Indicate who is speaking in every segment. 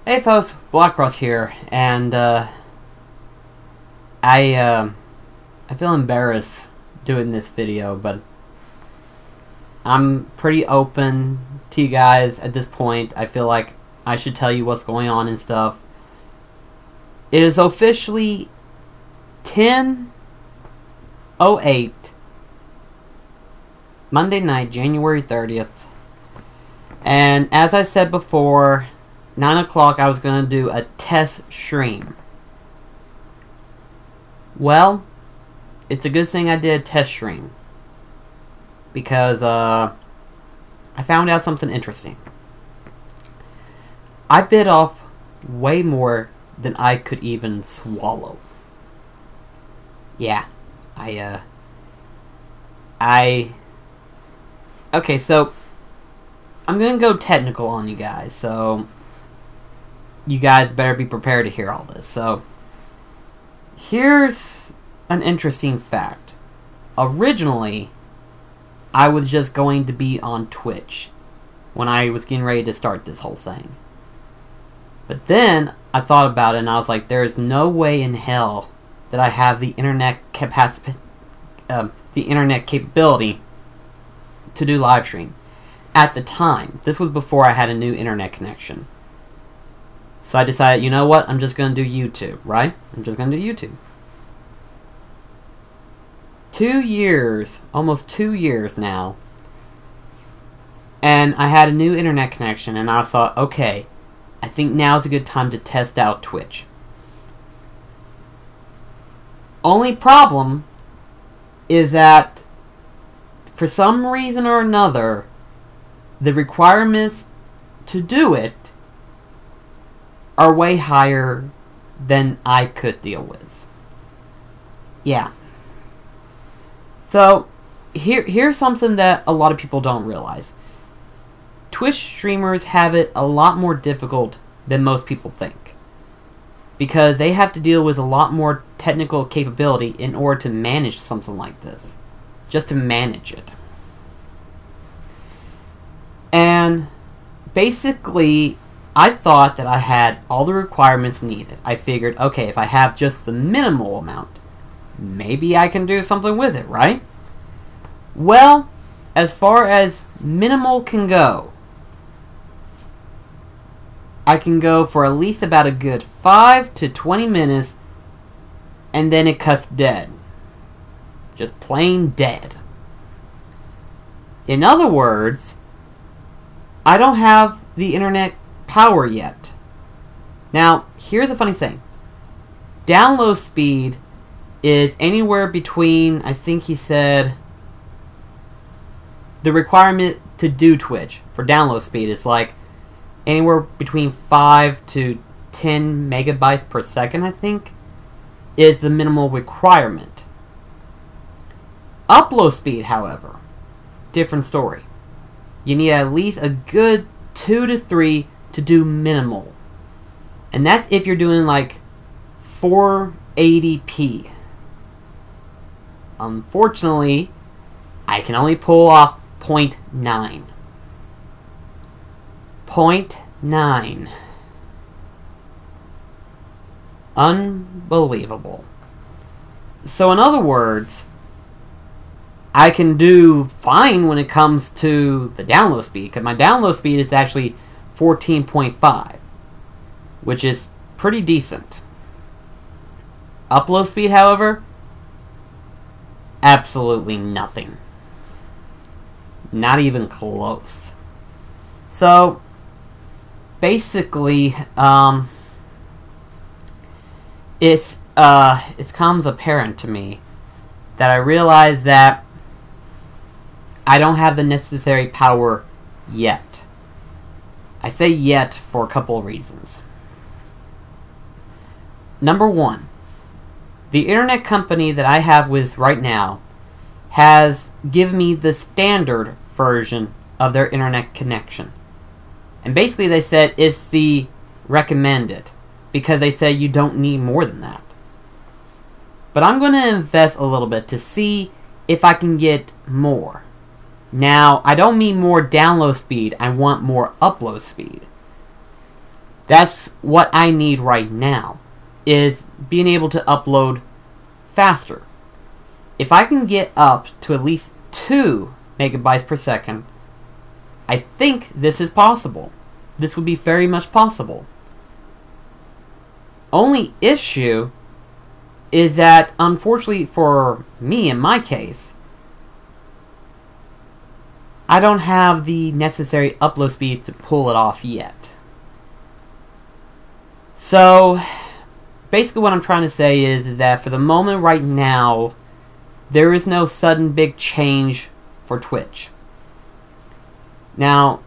Speaker 1: Hey folks, BlackCross here, and I feel embarrassed doing this video, but I'm pretty open to you guys at this point. I feel like I should tell you what's going on and stuff. It is officially 10:08 Monday night, January 30th, and as I said before, 9 o'clock I was going to do a test stream. Well, it's a good thing I did a test stream, because I found out something interesting. I bit off way more than I could even swallow. Yeah, okay, so I'm going to go technical on you guys, so you guys better be prepared to hear all this. So, here's an interesting fact. Originally, I was just going to be on Twitch when I was getting ready to start this whole thing. But then, I thought about it and I was like, there is no way in hell that I have the internet capability to do live stream. At the time, this was before I had a new internet connection. So I decided, you know what, I'm just going to do YouTube, right? I'm just going to do YouTube. 2 years, almost 2 years now, and I had a new internet connection, and I thought, okay, I think now's a good time to test out Twitch. Only problem is that, for some reason or another, the requirements to do it are way higher than I could deal with. Yeah. So, here's something that a lot of people don't realize. Twitch streamers have it a lot more difficult than most people think, because they have to deal with a lot more technical capability in order to manage something like this. Just to manage it. And basically, I thought that I had all the requirements needed. I figured, okay, if I have just the minimal amount, maybe I can do something with it, right? Well, as far as minimal can go, I can go for at least about a good 5 to 20 minutes, and then it cuts dead. Just plain dead. In other words, I don't have the internet power yet. Now, here's the funny thing. Download speed is anywhere between, I think he said, the requirement to do Twitch for download speed is like anywhere between 5 to 10 megabytes per second, I think, is the minimal requirement. Upload speed, however, different story. You need at least a good 2 to 3 to do minimal. And that's if you're doing like 480p. Unfortunately, I can only pull off 0.9. 0.9. Unbelievable. So in other words, I can do fine when it comes to the download speed, because my download speed is actually 14.5, which is pretty decent. Upload speed, however, absolutely nothing. Not even close. So, basically, it comes apparent to me that I realize that I don't have the necessary power yet. I say yet for a couple of reasons. Number one, the internet company that I have with right now has given me the standard version of their internet connection. And basically they said it's the recommended, because they said you don't need more than that. But I'm going to invest a little bit to see if I can get more. Now, I don't mean more download speed, I want more upload speed. That's what I need right now, is being able to upload faster. If I can get up to at least 2 megabytes per second, I think this is possible. This would be very much possible. Only issue is that, unfortunately for me, in my case, I don't have the necessary upload speed to pull it off yet. So, basically what I'm trying to say is that for the moment right now, there is no sudden big change for Twitch. Now,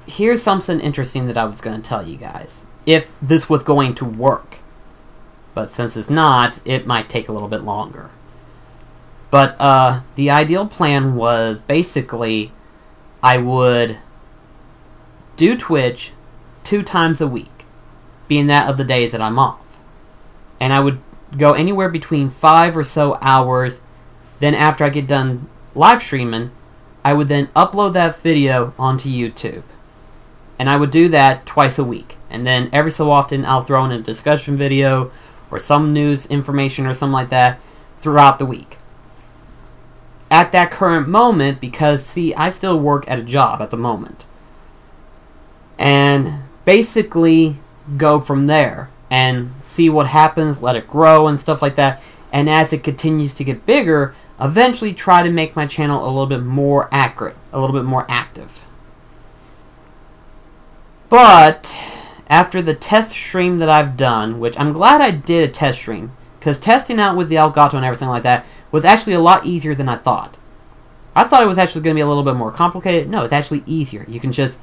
Speaker 1: here's something interesting that I was going to tell you guys. If this was going to work. But since it's not, it might take a little bit longer. But the ideal plan was basically I would do Twitch 2 times a week, being that of the days that I'm off. And I would go anywhere between 5 or so hours. Then after I get done live streaming, I would then upload that video onto YouTube. And I would do that twice a week. And then every so often I'll throw in a discussion video or some news information or something like that throughout the week. At that current moment, because see, I still work at a job at the moment. And basically go from there and see what happens, let it grow and stuff like that. And as it continues to get bigger, eventually try to make my channel a little bit more accurate, a little bit more active. But after the test stream that I've done, which I'm glad I did a test stream, because testing out with the Elgato and everything like that was actually a lot easier than I thought. I thought it was actually going to be a little bit more complicated. No, it's actually easier. You can just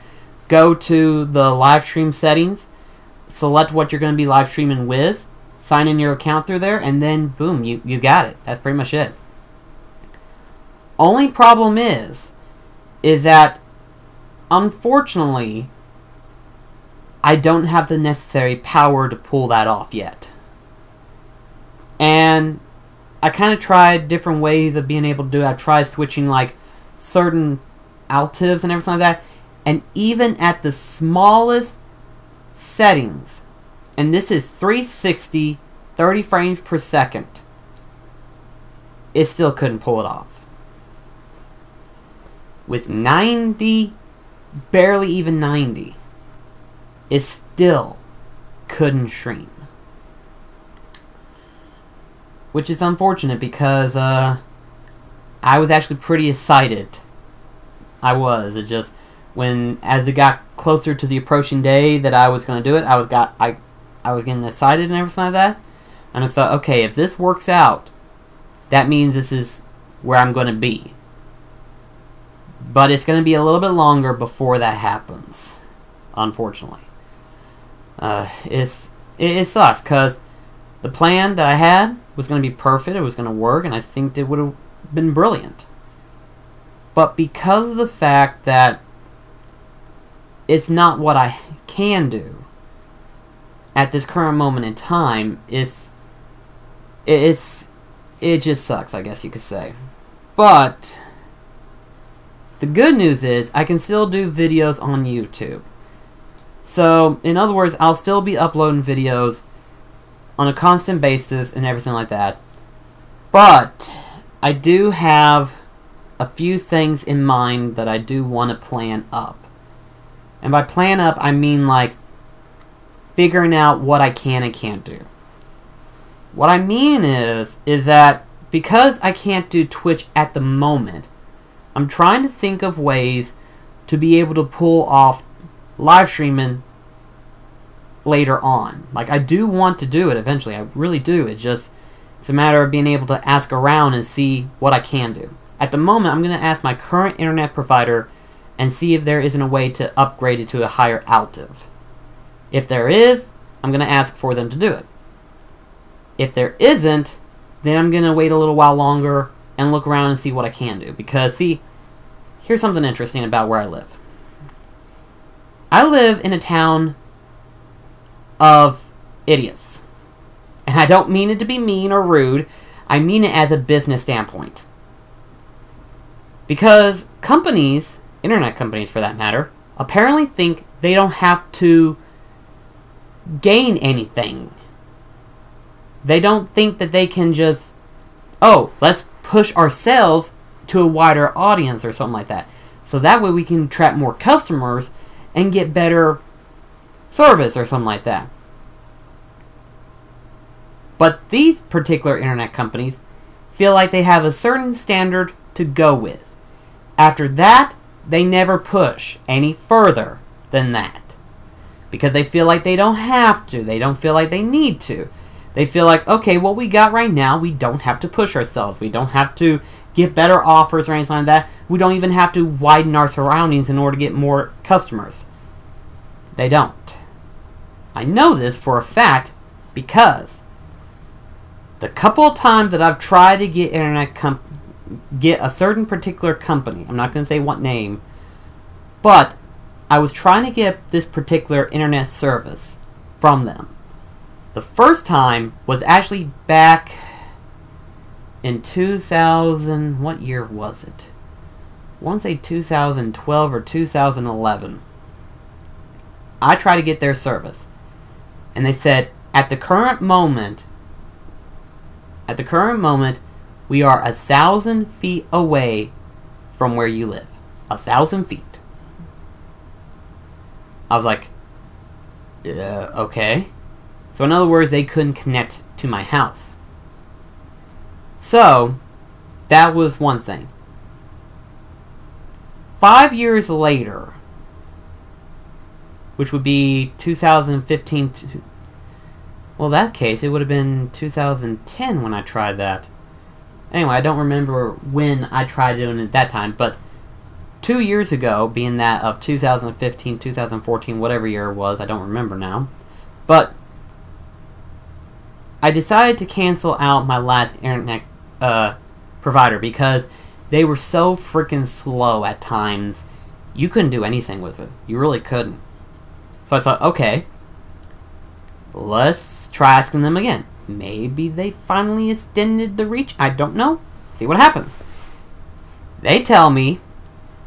Speaker 1: go to the live stream settings, select what you're going to be live streaming with, sign in your account through there, and then boom, you got it. That's pretty much it. Only problem is that unfortunately I don't have the necessary power to pull that off yet. And I kind of tried different ways of being able to do it. I tried switching like certain altives and everything like that. And even at the smallest settings, and this is 360, 30 frames per second, it still couldn't pull it off. With 90, barely even 90, it still couldn't stream. Which is unfortunate because I was actually pretty excited. I was. It just, as it got closer to the approaching day that I was going to do it, I was getting excited and everything like that. And I thought, okay, if this works out, that means this is where I'm going to be. But it's going to be a little bit longer before that happens, unfortunately. It sucks, because the plan that I had was going to be perfect, it was going to work, and I think it would have been brilliant. But because of the fact that it's not what I can do at this current moment in time, it just sucks, I guess you could say. But the good news is I can still do videos on YouTube. So, in other words, I'll still be uploading videos on a constant basis and everything like that. But I do have a few things in mind that I do want to plan up. And by plan up, I mean like figuring out what I can and can't do. What I mean is that because I can't do Twitch at the moment, I'm trying to think of ways to be able to pull off live streaming later on. Like, I do want to do it eventually. I really do. It's a matter of being able to ask around and see what I can do. At the moment, I'm going to ask my current internet provider and see if there isn't a way to upgrade it to a higher altive. If there is, I'm going to ask for them to do it. If there isn't, then I'm going to wait a little while longer and look around and see what I can do. Because, see, here's something interesting about where I live. I live in a town of idiots. And I don't mean it to be mean or rude. I mean it as a business standpoint. Because companies, internet companies for that matter, apparently think they don't have to gain anything. They don't think that they can just, oh, let's push ourselves to a wider audience or something like that. So that way we can attract more customers and get better service or something like that. But these particular internet companies feel like they have a certain standard to go with. After that, they never push any further than that. Because they feel like they don't have to. They don't feel like they need to. They feel like, okay, what we got right now, we don't have to push ourselves. We don't have to get better offers or anything like that. We don't even have to widen our surroundings in order to get more customers. They don't. I know this for a fact because the couple of times that I've tried to get get a certain particular company, I'm not going to say what name, but I was trying to get this particular internet service from them. The first time was actually back in 2000, what year was it? I want to say 2012 or 2011. I tried to get their service. And they said, at the current moment, we are 1,000 feet away from where you live. 1,000 feet. I was like, okay. So in other words, they couldn't connect to my house. So, that was one thing. 5 years later, which would be 2015 well, in that case, it would have been 2010 when I tried that. Anyway, I don't remember when I tried doing it at that time, but 2 years ago, being that of 2015, 2014, whatever year it was, I don't remember now, but I decided to cancel out my last internet provider because they were so freaking slow at times. You couldn't do anything with it. You really couldn't. So I thought, okay, let's try asking them again. Maybe they finally extended the reach. I don't know. See what happens. They tell me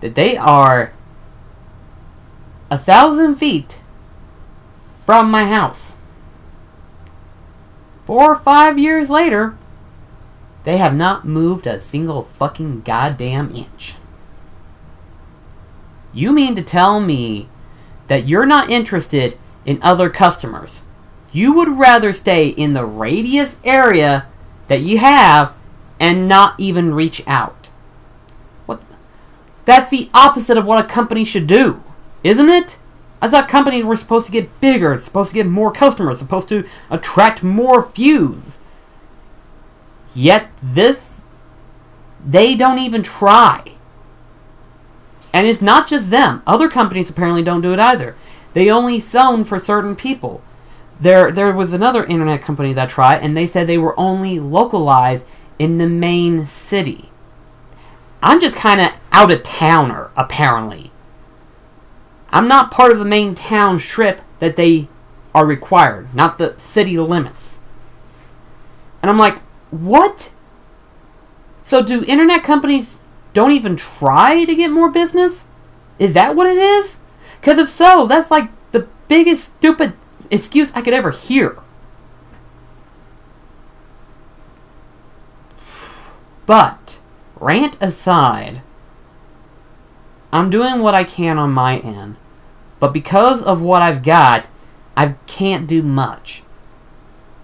Speaker 1: that they are 1,000 feet from my house. 4 or 5 years later, they have not moved a single fucking goddamn inch. You mean to tell me that you're not interested in other customers? You would rather stay in the radius area that you have and not even reach out. What? That's the opposite of what a company should do, isn't it? I thought companies were supposed to get bigger, supposed to get more customers, supposed to attract more views. Yet this, they don't even try. And it's not just them. Other companies apparently don't do it either. They only zone for certain people. There was another internet company that tried, and they said they were only localized in the main city. I'm just kind of out of towner, apparently. I'm not part of the main town strip that they are required, not the city limits. And I'm like, what? So do internet companies don't even try to get more business? Is that what it is? Because if so, that's like the biggest stupid excuse I could ever hear. But, rant aside, I'm doing what I can on my end. But because of what I've got, I can't do much.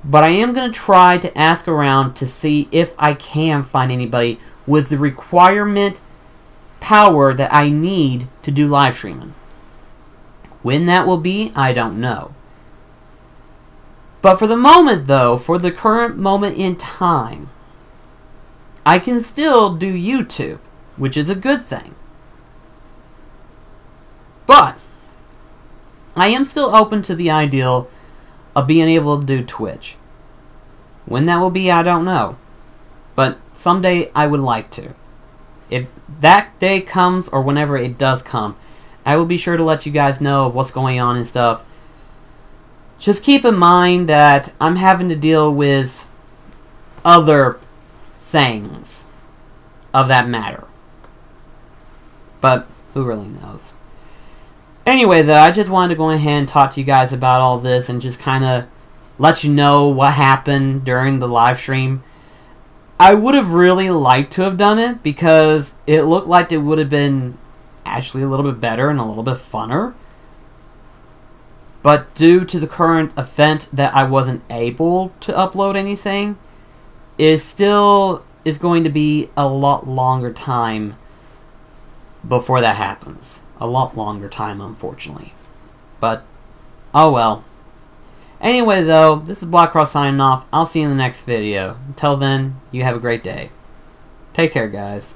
Speaker 1: But I am going to try to ask around to see if I can find anybody with the requirement power that I need to do live streaming. When that will be, I don't know. But for the moment, though, for the current moment in time, I can still do YouTube, which is a good thing. But I am still open to the ideal of being able to do Twitch. When that will be, I don't know. But someday I would like to. If that day comes, or whenever it does come, I will be sure to let you guys know of what's going on and stuff. Just keep in mind that I'm having to deal with other things of that matter. But who really knows? Anyway, though, I just wanted to go ahead and talk to you guys about all this and just kind of let you know what happened during the live stream. I would have really liked to have done it because it looked like it would have been actually a little bit better and a little bit funner. But due to the current event that I wasn't able to upload anything, it still is going to be a lot longer time before that happens. A lot longer time, unfortunately. But, oh well. Anyway, though, this is BlackCross signing off. I'll see you in the next video. Until then, you have a great day. Take care, guys.